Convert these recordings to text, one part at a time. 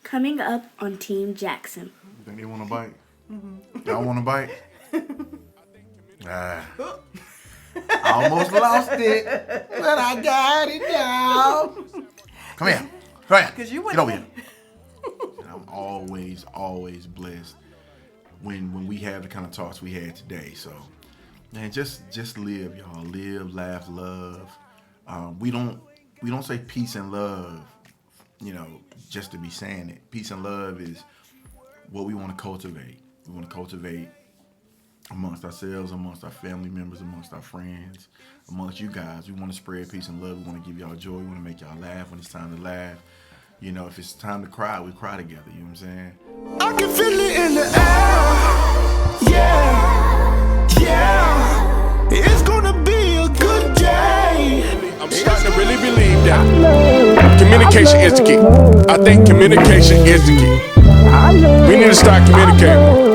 Coming up on Team Jackson. You think they want to bite? Y'all want to bite? I almost lost it, but I got it now. Come here. Come here. Because you Get over wouldn't. here. And I'm always blessed when we have the kind of talks we had today. So, man, just live, y'all. Live, laugh, love. We don't say peace and love, just to be saying it. Peace and love is what we want to cultivate. We want to cultivate amongst ourselves, amongst our family members, amongst our friends, amongst you guys. We want to spread peace and love. We want to give y'all joy. We want to make y'all laugh when it's time to laugh. If it's time to cry, we cry together. You know what I'm saying? I can feel it in the air. Yeah. It's gonna be a good day. I'm starting to really believe that communication is the key. I think communication is the key. We need to start communicating more.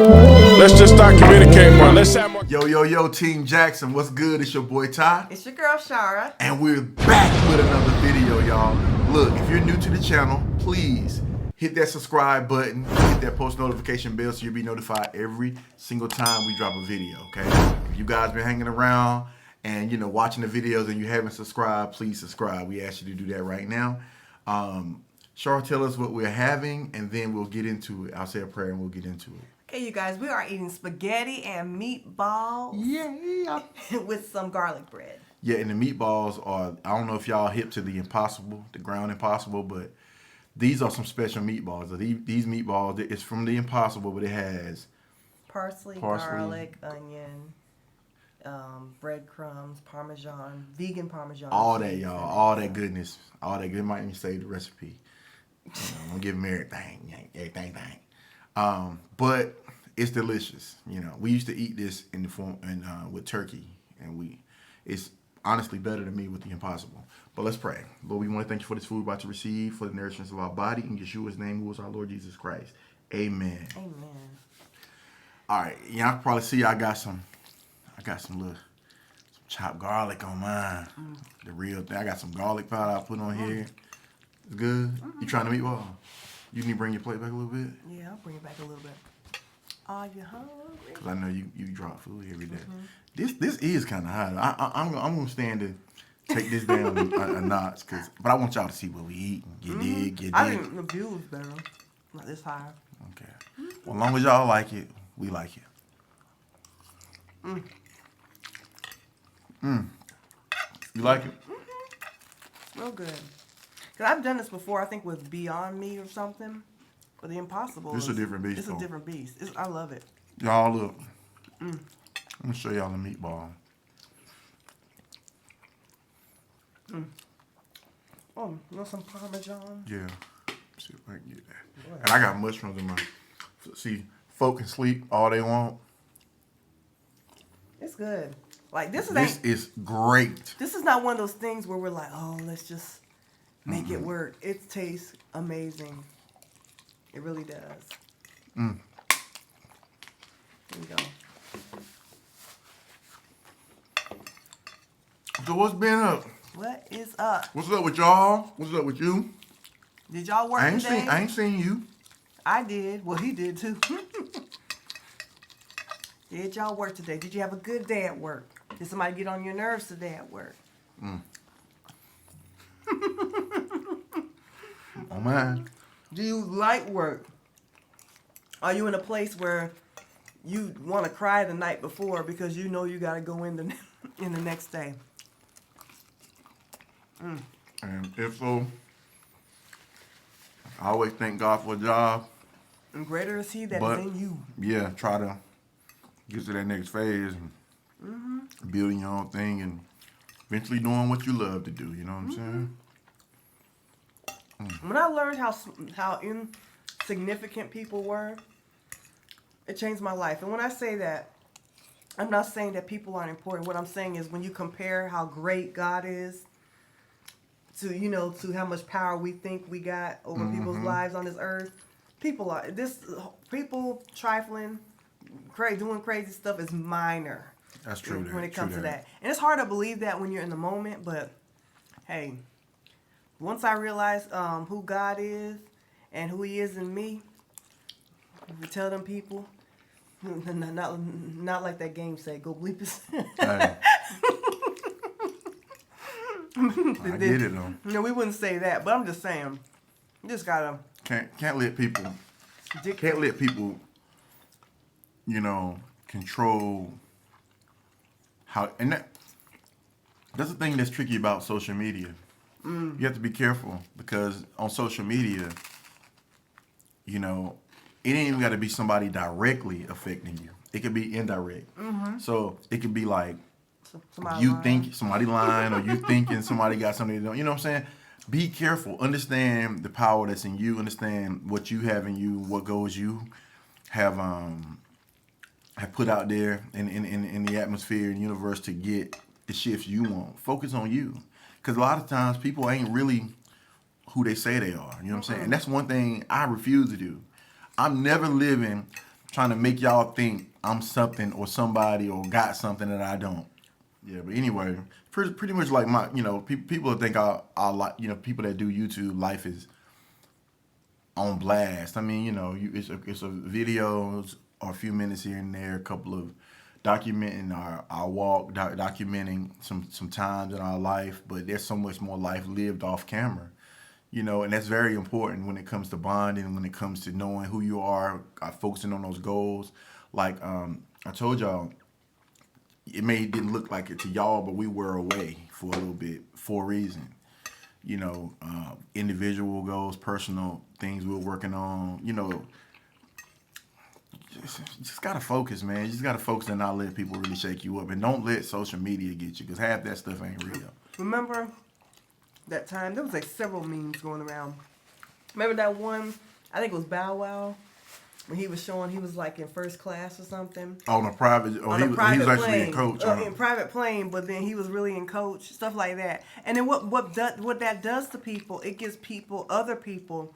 Let's just start communicating more. Let's have more. Yo, Team Jackson, what's good? It's your boy Ty. It's your girl, Shara. And we're back with another video, y'all. Look, if you're new to the channel, please hit that subscribe button, hit that post notification bell so you'll be notified every single time we drop a video, okay? If you guys been hanging around and, watching the videos and you haven't subscribed, please subscribe. We ask you to do that right now. Shara, tell us what we're having, and then we'll get into it. I'll say a prayer and we'll get into it. Okay, you guys, we are eating spaghetti and meatballs. Yeah. with some garlic bread. Yeah, and the meatballs are, I don't know if y'all hip to the Impossible, the ground Impossible, but these are some special meatballs. These meatballs, it's from the Impossible, but it has Parsley, garlic, onion, breadcrumbs, Parmesan, vegan Parmesan. all that, y'all, all that goodness, all that good. Might even say the recipe. Don't give them everything. But it's delicious. We used to eat this in the form with turkey, and it's honestly better than me with the Impossible. But let's pray. Lord, we want to thank you for this food we're about to receive, for the nourishment of our body, in Yeshua's name, who is our Lord Jesus Christ. Amen. Amen. All right, y'all can probably see I got some some chopped garlic on mine. The real thing. I got some garlic powder I put on here. It's good. You trying to meatball? You need to bring your plate back a little bit? Yeah, I'll bring it back a little bit. Are you hungry? Because I know you drop food every day. This is kind of hot. I'm going to stand to take this down a notch. But I want y'all to see what we eat. Get dig. I think the view is better. Not this high. Okay. Well, as long as y'all like it, we like it. You like it? Real good. Because I've done this before, I think with Beyond Meat or something. But the Impossible This is a different beast, It's though. a different beast. I love it. Y'all look. Let me show y'all the meatball. Oh, you want some Parmesan? Yeah. Let's see if I can get that. And I got mushrooms in my. See, folk can sleep all they want. It's good. Like this is great. This is not one of those things where we're like, oh, let's just make it work. It tastes amazing. It really does. Here we go. So what's been up? What is up? What's up with y'all? What's up with you? Did y'all work today? I ain't seen you. I did. Well, he did too. Did y'all work today? Did you have a good day at work? Did somebody get on your nerves today at work? Oh man. Do you like work? Are you in a place where you want to cry the night before because you know you got to go in the next day? And if so, I always thank God for a job. And greater is He that is in you. Yeah, try to get to that next phase and building your own thing and eventually doing what you love to do. You know what I'm saying? When I learned how insignificant people were, it changed my life. And when I say that, I'm not saying that people aren't important. What I'm saying is when you compare how great God is to how much power we think we got over people's lives on this earth, people trifling, doing crazy stuff is minor. That's true. When it comes to that. And it's hard to believe that when you're in the moment, but hey, once I realized who God is and who he is in me. We tell them people, not like that game say, go bleep us. Hey. I get it though. No, we wouldn't say that, but I'm just saying, you just gotta Can't let people, you know, control how, and that's the thing that's tricky about social media. You have to be careful because on social media, you know, it ain't even got to be somebody directly affecting you. It could be indirect. So it could be like somebody lying or you thinking somebody got something to do. You know what I'm saying? Be careful. Understand the power that's in you. Understand what you have in you, what goals you have put out there in the atmosphere and universe to get the shifts you want. Focus on you. Because a lot of times people ain't really who they say they are. You know what I'm saying? And that's one thing I refuse to do. I'm never living trying to make y'all think I'm something or somebody or got something that I don't. Yeah, but anyway, pretty much like my, you know, people think our like, you know, people that do YouTube, life is on blast. I mean, you know, it's a videos or a few minutes here and there, a couple of documenting our walk, documenting some times in our life, but there's so much more life lived off camera, you know, and that's very important when it comes to bonding, when it comes to knowing who you are, focusing on those goals. Like I told y'all, it didn't look like it to y'all, but we were away for a little bit for a reason. You know, individual goals, personal things we were working on, you know. Just gotta focus, man. You just gotta focus and not let people really shake you up. And don't let social media get you, because half that stuff ain't real. Remember that time? There was like several memes going around. Remember that one? I think it was Bow Wow. When he was showing he was like in first class or something. On a private, he was actually in coach. In private plane, but then he was really in coach, stuff like that. And then what that does to people, it gives other people,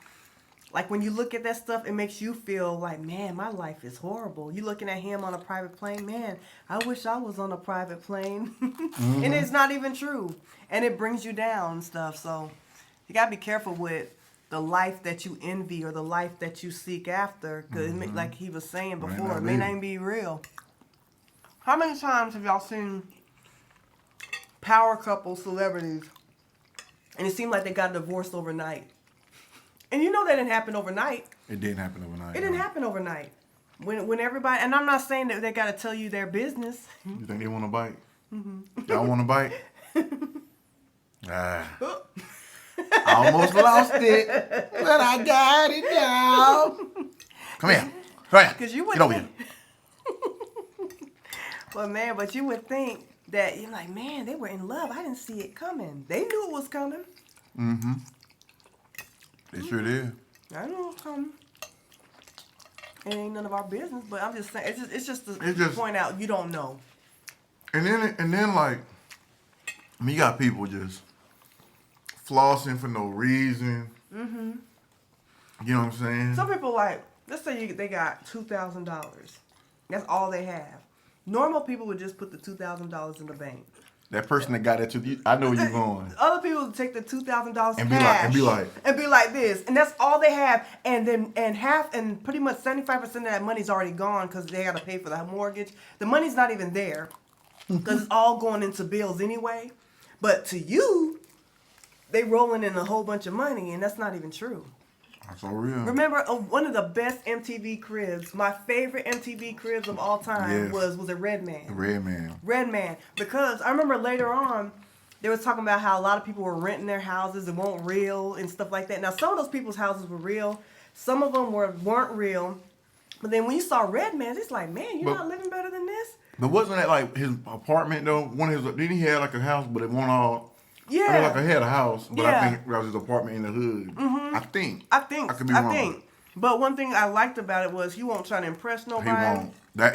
like when you look at that stuff, it makes you feel like, man, my life is horrible. You looking at him on a private plane, man, I wish I was on a private plane. And it's not even true. And it brings you down and stuff. So you gotta be careful with the life that you envy or the life that you seek after, because like he was saying before, it may not even be real. How many times have y'all seen power couple celebrities and it seemed like they got divorced overnight? And you know that didn't happen overnight. It didn't happen overnight. It didn't happen overnight. When everybody, and I'm not saying that they got to tell you their business. You think they want to bite? Y'all want to bite? I almost lost it, but I got it now. Come here. Because you would get over here. Well, man, but you would think that you're like, man, they were in love. I didn't see it coming. They knew it was coming. They sure did. I know it was coming. It ain't none of our business, but I'm just saying, it's just to point out you don't know. And then like, I mean, you got people just flossing for no reason. You know what I'm saying? Some people like, let's say they got $2,000. That's all they have. Normal people would just put the $2,000 in the bank. That person that got it to you, I know where you're going. Other people would take the $2,000 and cash be like this, and that's all they have. And then pretty much 75% of that money's already gone because they got to pay for the mortgage. The money's not even there because it's all going into bills anyway. But to you, they rolling in a whole bunch of money, and that's not even true. That's so real. Remember, one of the best MTV cribs, my favorite MTV cribs of all time was a Red Man. Red Man. Because I remember later on, they was talking about how a lot of people were renting their houses and weren't real and stuff like that. Now, some of those people's houses were real. Some of them weren't real. But then when you saw Red Man, it's like, man, you're not living better than this? But wasn't that like his apartment, though? Didn't he have like a house, but it wasn't all... Yeah. I mean, like I had a house, but I think that was his apartment in the hood. I think. I could be wrong. But one thing I liked about it was he won't try to impress nobody.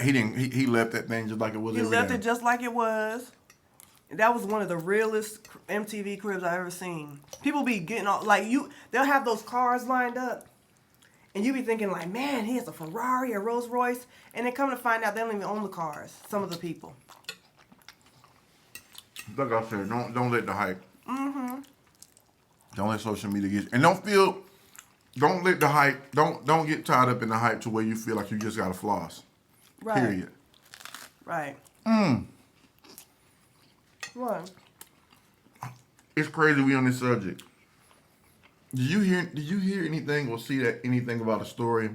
He won't. He left that thing just like it was. He left it just like it was. That was one of the realest MTV cribs I've ever seen. People be getting all they'll have those cars lined up, and you be thinking like, man, he has a Ferrari, a Rolls Royce, and then come to find out they don't even own the cars. Some of the people. Like I said, don't let the hype. Don't let social media get you. And don't feel don't let the hype. Don't get tied up in the hype to where you feel like you just got to floss. Right. Period. Right. What? It's crazy we on this subject. Did you hear anything or see anything about a story?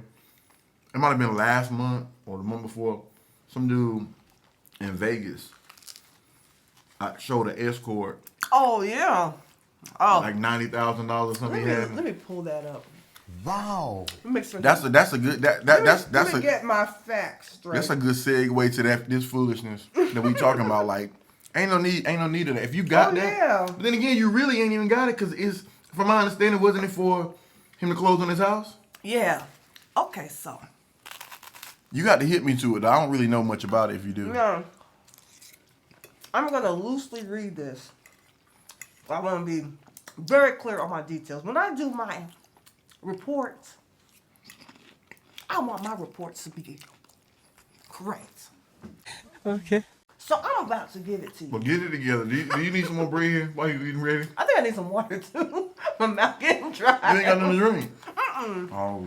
It might have been last month or the month before. Some dude in Vegas showed an escort. Oh yeah. Oh. Like $90,000 or something. Let me pull that up. Wow. Let me make sure That's a good that's let me a get my facts straight. that's a good segue to this foolishness that we talking about. Like, ain't no need of that. If you got that, yeah. but then again, you really ain't even got it because it's, from my understanding, wasn't it for him to close on his house? Yeah. Okay, so. You got to hit me to it. I don't really know much about it. If you do, No. I'm gonna loosely read this. I want to be very clear on my details. When I do my reports, I want my reports to be correct. Okay. So I'm about to give it to you. Well, get it together. Do you need some more bread while you eating ready? I think I need some water too. My mouth getting dry. You ain't got nothing to drink. Oh.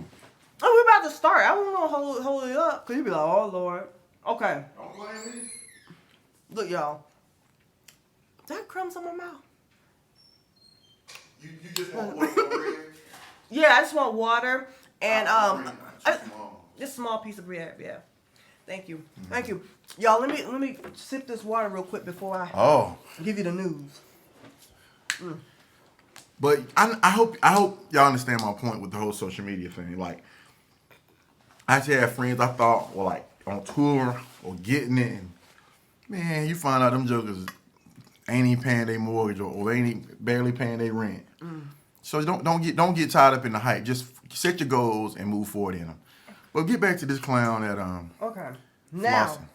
Oh, we're about to start. I don't want to hold it up because you be like, oh Lord. Okay. Don't blame me. Look, y'all. Did I have crumbs on my mouth? You just want more bread? Yeah, I just want water and Too small. this small piece of bread. Yeah. Thank you. Thank you. Y'all, let me sip this water real quick before I give you the news. But I hope y'all understand my point with the whole social media thing. Like, I actually had friends I thought were like on tour or getting it, and man, you find out them jokers ain't even paying their mortgage or ain't even barely paying their rent. So don't get tied up in the hype. Just set your goals and move forward in them. But get back to this clown that Okay. Now, flossing.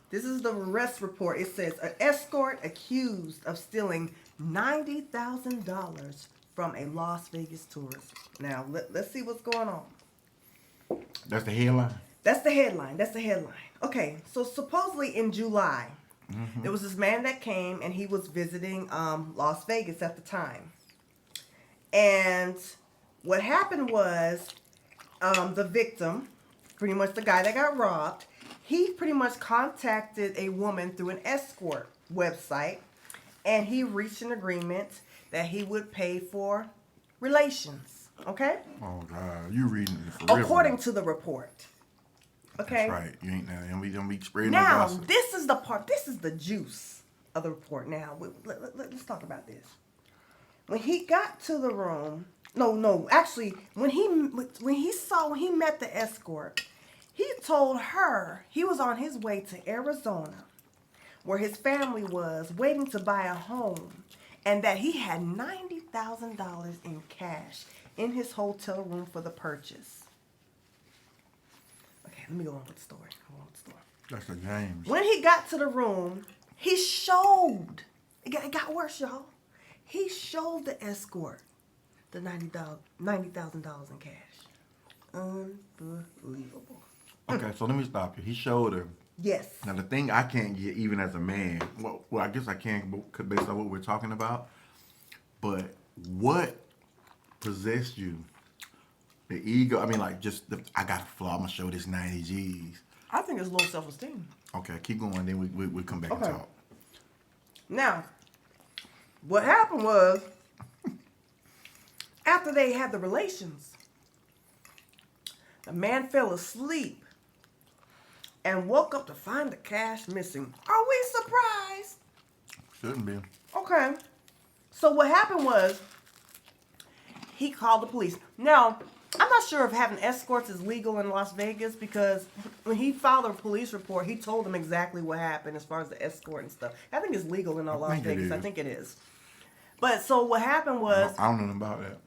this is the arrest report. It says an escort accused of stealing $90,000 from a Las Vegas tourist. Now, let's see what's going on. That's the headline. That's the headline. Okay, so supposedly in July, there was this man that came and he was visiting Las Vegas at the time. And what happened was the victim, pretty much the guy that got robbed, he pretty much contacted a woman through an escort website, and he reached an agreement that he would pay for relations. Okay? Oh God, you reading it for real? According to the report. Okay? That's right. You ain't now. Don't be spreading Now, no gossip. this is the part. This is the juice of the report. Now, let's talk about this. When he got to the room, actually, when he met the escort, he told her he was on his way to Arizona, where his family was waiting to buy a home, and that he had $90,000 in cash in his hotel room for the purchase. Okay, let me go on with the story. That's the James. When he got to the room, he showed. It got worse, y'all. He showed the escort the $90,000 in cash. Unbelievable. Okay, so let me stop you. He showed her. Yes. Now the thing I can't get, even as a man, well I guess I can based on what we're talking about. But what possessed you? The ego. I mean, like I got a flaw. I'm gonna show this 90 G's. I think it's low self-esteem. Okay, keep going. Then we come back and talk. Now, what happened was, after they had the relations, the man fell asleep and woke up to find the cash missing. Are we surprised? Shouldn't be. Okay. So what happened was, he called the police. Now, I'm not sure if having escorts is legal in Las Vegas, because when he filed a police report, he told them exactly what happened as far as the escort and stuff. I think it's legal in Las Vegas. I think it is. But so what happened was, I don't know nothing about that.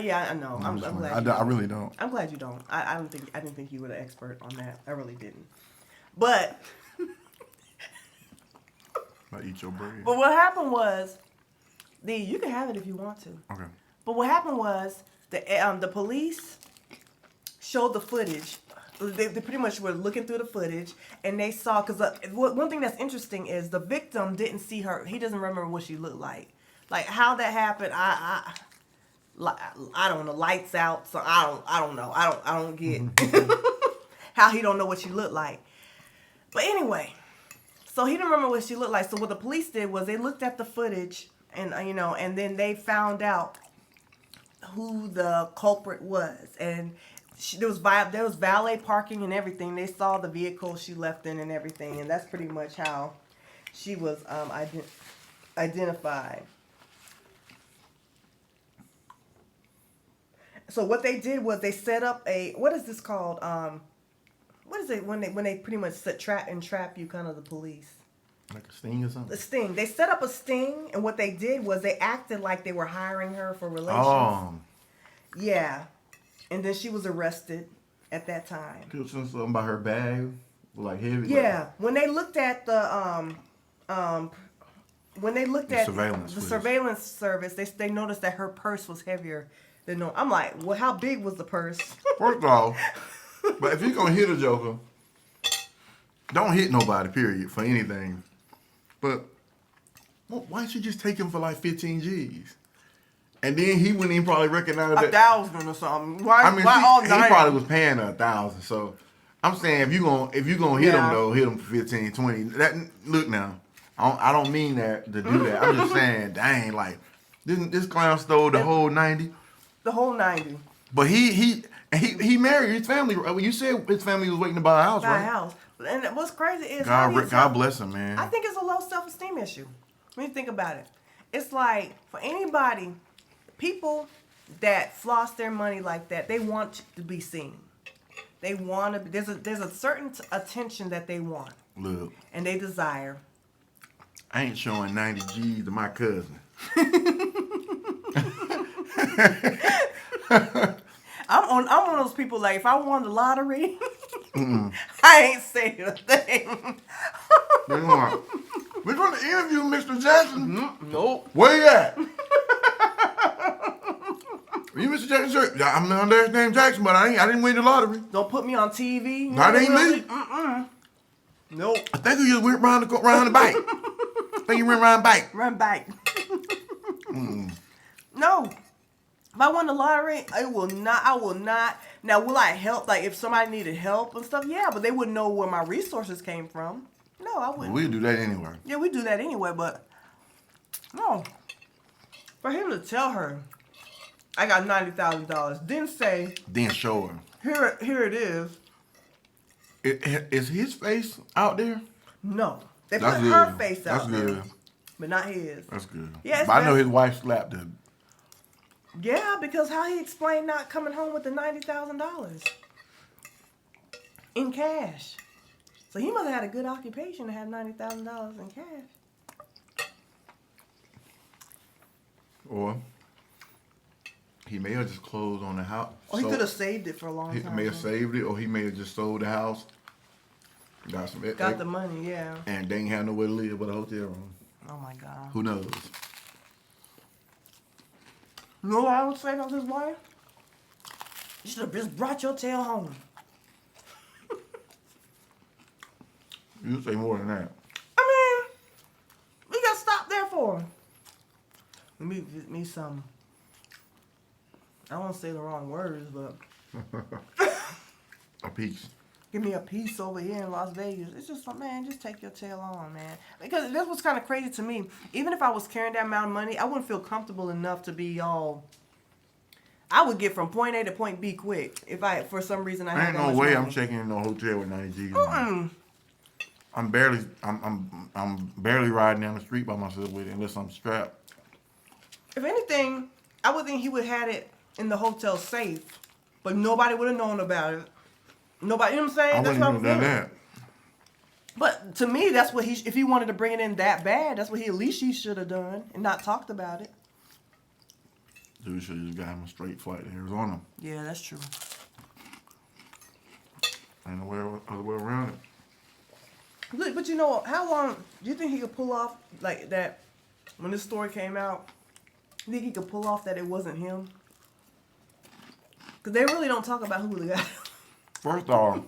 yeah, I know. I'm glad. I really don't. I'm glad you don't. I didn't think you were the expert on that. I really didn't. But I eat your bread. But what happened was, you can have it if you want to. Okay. But what happened was, the police showed the footage. They pretty much were looking through the footage, and they saw, because one thing that's interesting is the victim didn't see her. He doesn't remember what she looked like. Like how that happened, I don't know, lights out. So I don't know. I don't get how he don't know what she looked like. But anyway, so he didn't remember what she looked like. So what the police did was they looked at the footage and and then they found out who the culprit was. And there was valet parking and everything. They saw the vehicle she left in and everything. And that's pretty much how she was identified. So what they did was they set up what is this called? What is it when they pretty much trap you, kind of the police? Like a sting or something? A sting. They set up a sting, and what they did was they acted like they were hiring her for relations. Oh. Yeah. And then she was arrested at that time. She was saying something about her bag, like heavy. Yeah. When they looked at the surveillance service, they noticed that her purse was heavier than normal. I'm like, well, how big was the purse? First off, but if you're gonna hit a joker, don't hit nobody, period, for anything. But why don't you just take him for like 15 G's? And then he wouldn't even probably recognize that. 1,000 or something. Why he all 9? probably was paying her 1,000. So I'm saying if you gonna hit him though, hit him for 15, 20. Look now, I don't mean that to do that. I'm just saying, dang, like this clown stole the whole 90. The whole 90. But he married his family. You said his family was waiting to buy a house, right? Buy a house. And what's crazy is God bless him, man. I think it's a low self-esteem issue. When you think about it, it's like for anybody, people that floss their money like that, they want to be seen. They want to. There's a certain attention that they want. Look, and they desire. I ain't showing 90 G's to my cousin. I'm one of those people, like, if I won the lottery, I ain't saying a thing. We're going to interview Mr. Jackson. Nope. Where you at? You Mr. Jackson? Sir? I'm my last name Jackson, but I didn't win the lottery. Don't put me on TV. That ain't me. Nope. I think you just went around the bike. I think you went around the bike. Run back. No. If I won the lottery, I will not. Now, will I help? Like, if somebody needed help and stuff, yeah, but they wouldn't know where my resources came from. No, I wouldn't. We'll do that anyway. Yeah, we do that anyway, but no. For him to tell her, I got $90,000, didn't say. Then show her. Here it is. Is his face out there? No. They That's put good. her face out That's there. good. But not his. That's good. Yeah, but I know his wife slapped him. Yeah, because how he explained not coming home with the $90,000 in cash. So he must have had a good occupation to have $90,000 in cash. Or he may have just closed on the house. Or he could have saved it for a long He time. may have saved it, or he may have just sold the house. Got the money, yeah. And they ain't have nowhere to live but a hotel room. Oh my God. Who knows? You know what I would say about his wife? You should have just brought your tail home. You say more than that. I mean, we got to stop there for. Let me get me some. I don't want to say the wrong words, but A piece. give me a piece over here in Las Vegas. It's just like, man, just take your tail on, man. Because that's what's kind of crazy to me. Even if I was carrying that amount of money, I wouldn't feel comfortable enough to be all. I would get from point A to point B quick if for some reason I had Ain't that no much way money. I'm checking in no hotel with 90 G's. I'm barely riding down the street by myself with it unless I'm strapped. If anything, I would think he would have had it in the hotel safe, but nobody would have known about it. Nobody, you know what I'm saying? I That's wouldn't what even I'm done feeling. that. But to me, that's what if he wanted to bring it in that bad, that's what he should have done and not talked about it. Dude should have just got him a straight flight to Arizona. Yeah, that's true. Ain't no other way around it. Look, but you know, how long do you think he could pull off like that? When this story came out, you think he could pull off that it wasn't him? Because they really don't talk about who the guy. First off,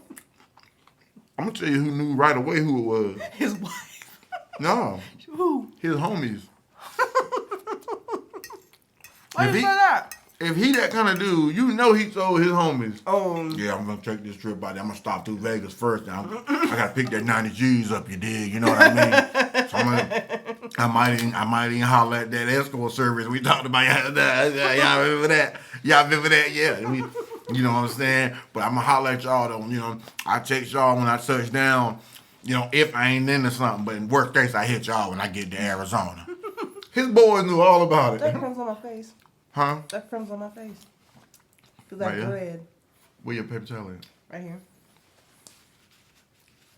I'm gonna tell you who knew right away who it was. His wife. No, Who? his homies. Why you say that? if he that kind of dude, you know he told his homies, Oh, yeah, I'm gonna take this trip out there. I'm gonna stop through Vegas first. Now I gotta pick that 90 G's up. You dig? You know what I mean? So I might even holler at that escort service we talked about. Y'all remember that? Y'all remember that? Yeah. You know what I'm saying? But I'm gonna holler at y'all though. You know, I text y'all when I touch down. You know, if I ain't into something. But in worst case, I hit y'all when I get to Arizona. His boys knew all about that it. crumbs on my face. Huh? That crumbs on my face. Cause that Right here? bread Where your paper towel at? right here.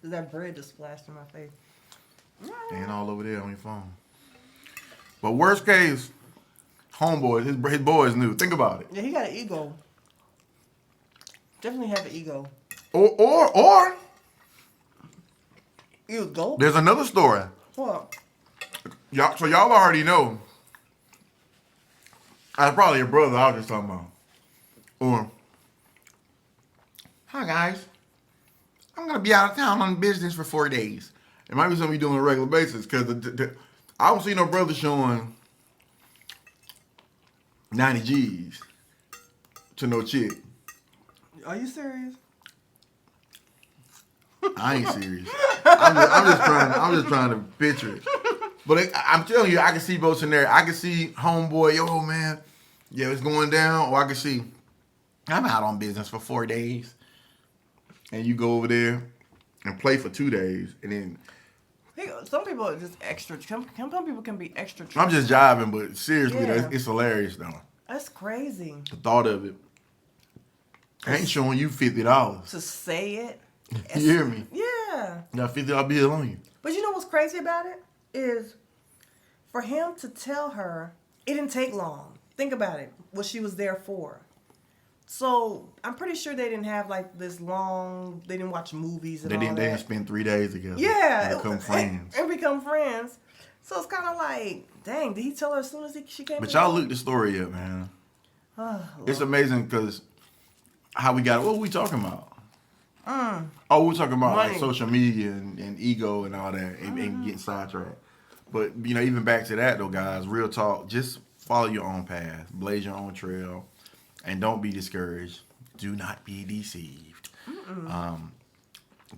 Cause that bread just splashed in my face. And all over there on your phone. But worst case, homeboys, his boys knew. Think about it. Yeah, he got an ego. Definitely have an ego. Or Ego? there's another story. What? So y'all already know. That's probably your brother I was just talking about. Or, hi guys, I'm gonna be out of town on business for 4 days. It might be something you do on a regular basis because I don't see no brother showing 90 G's to no chick. Are you serious? I ain't serious. I'm just trying to picture it. But I'm telling you, I can see both scenarios. I can see homeboy, yo man, yeah, it's going down. Or I can see I'm out on business for 4 days, and you go over there and play for 2 days, and then Some people are just extra. Some people can be extra. I'm just jiving. But seriously, Yeah. though, it's hilarious though. That's crazy. The thought of it. I ain't showing you $50. To say it. You hear me? Yeah. Got $50 bill on you. But you know what's crazy about it is for him to tell her it didn't take long. Think about it. What she was there for. So I'm pretty sure they didn't have like this long. They didn't watch movies and They all didn't. that. They didn't spend 3 days together. Yeah, And become friends. And become friends. So it's kind of like, dang, did he tell her as soon as she came? But in? y'all look the story up, man. It's amazing because how we got. What were we talking about? Oh, we were talking about like Money. social media and ego and all that, and getting sidetracked. But you know, even back to that though, guys. Real talk. Just follow your own path, blaze your own trail, and don't be discouraged. Do not be deceived.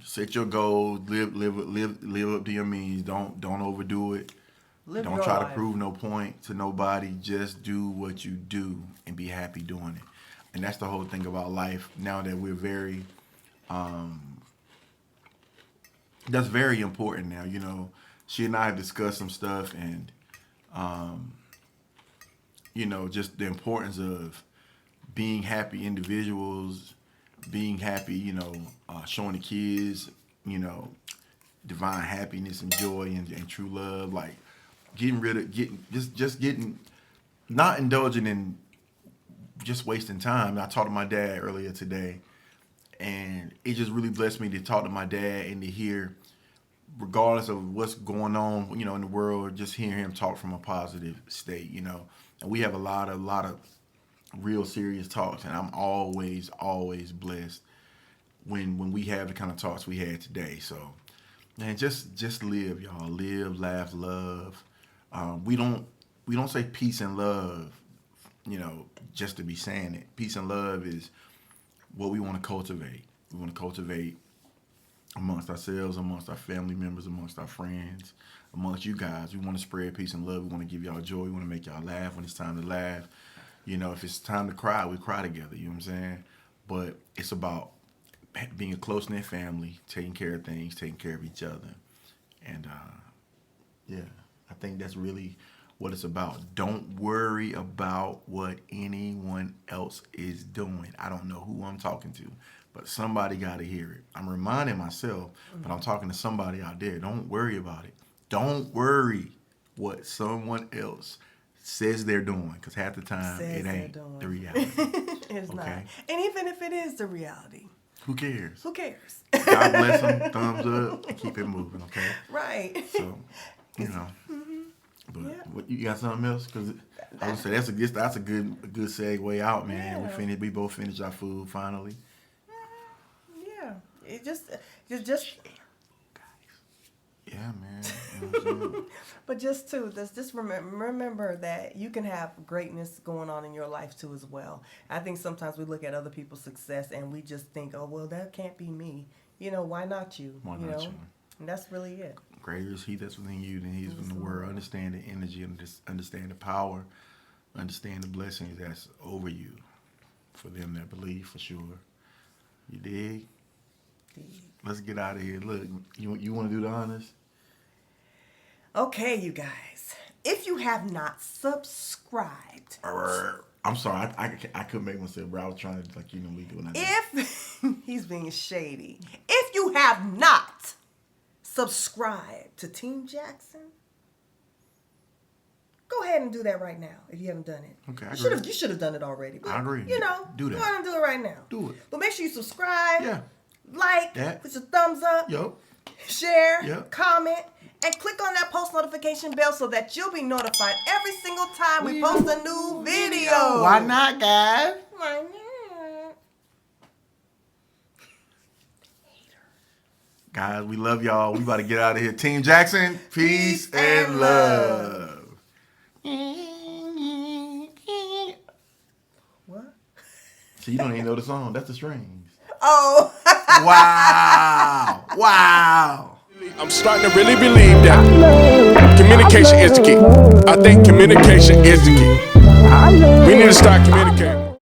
Set your goals. Live up to your means. Don't overdo it. Live Don't your try to life. prove no point to nobody. Just do what you do and be happy doing it. And that's the whole thing about life. Now that we're very, that's very important now. You know, she and I have discussed some stuff, and you know, just the importance of being happy individuals, being happy. You know, showing the kids, you know, divine happiness and joy and true love. Like not indulging in just wasting time. I talked to my dad earlier today, and it just really blessed me to talk to my dad and to hear, regardless of what's going on, you know, in the world, just hearing him talk from a positive state, you know. And we have a lot of real serious talks, and I'm always blessed when we have the kind of talks we had today. So, man, just live, y'all. Live, laugh, love. We don't say peace and love, you know, just to be saying it. Peace and love is what we want to cultivate. We want to cultivate amongst ourselves, amongst our family members, amongst our friends, amongst you guys. We want to spread peace and love. We want to give y'all joy. We want to make y'all laugh when it's time to laugh. You know, if it's time to cry, we cry together. You know what I'm saying? But it's about being a close-knit family, taking care of things, taking care of each other. And, yeah, I think that's really what it's about. Don't worry about what anyone else is doing. I don't know who I'm talking to, but somebody got to hear it. I'm reminding myself, but I'm talking to somebody out there. Don't worry about it. Don't worry what someone else says they're doing, because half the time it ain't the reality. It's not. Okay. And even if it is the reality, Who cares? who cares? God bless them. Thumbs up. And keep it moving, okay? Right. So, you know. But Yeah. what, you got something else? Because I would say that's a good segue out, man. Yeah. We both finished our food finally. Yeah. It just Yeah, man. But just remember that you can have greatness going on in your life too as well. I think sometimes we look at other people's success and we just think, oh, well, that can't be me. You know, why not you? Why not you? And that's really it. Greater is he that's within you than he is within the world. Understand the energy and just understand the power. Understand the blessings that's over you. For them that believe, for sure. You dig? Let's get out of here. Look, you want to do the honors? Okay, you guys. If you have not subscribed. I'm sorry. I couldn't make myself, bro. I was trying to, we doing that. If he's being shady. If you have not subscribed to Team Jackson, go ahead and do that right now if you haven't done it. Okay, You should have done it already. But, I agree. Do that. Go ahead and do it right now. Do it. But make sure you subscribe. Yeah. Like. That. Put your thumbs up. Yup. Share. Yep. Comment. And click on that post notification bell so that you'll be notified every single time we post a new video. Why not, guys? Why not? Guys, we love y'all. We about to get out of here. Team Jackson, peace and love. What? So you don't even know the song. That's the strings. Oh. Wow. I'm starting to really believe that communication is the key. I think communication is the key. We need to start communicating.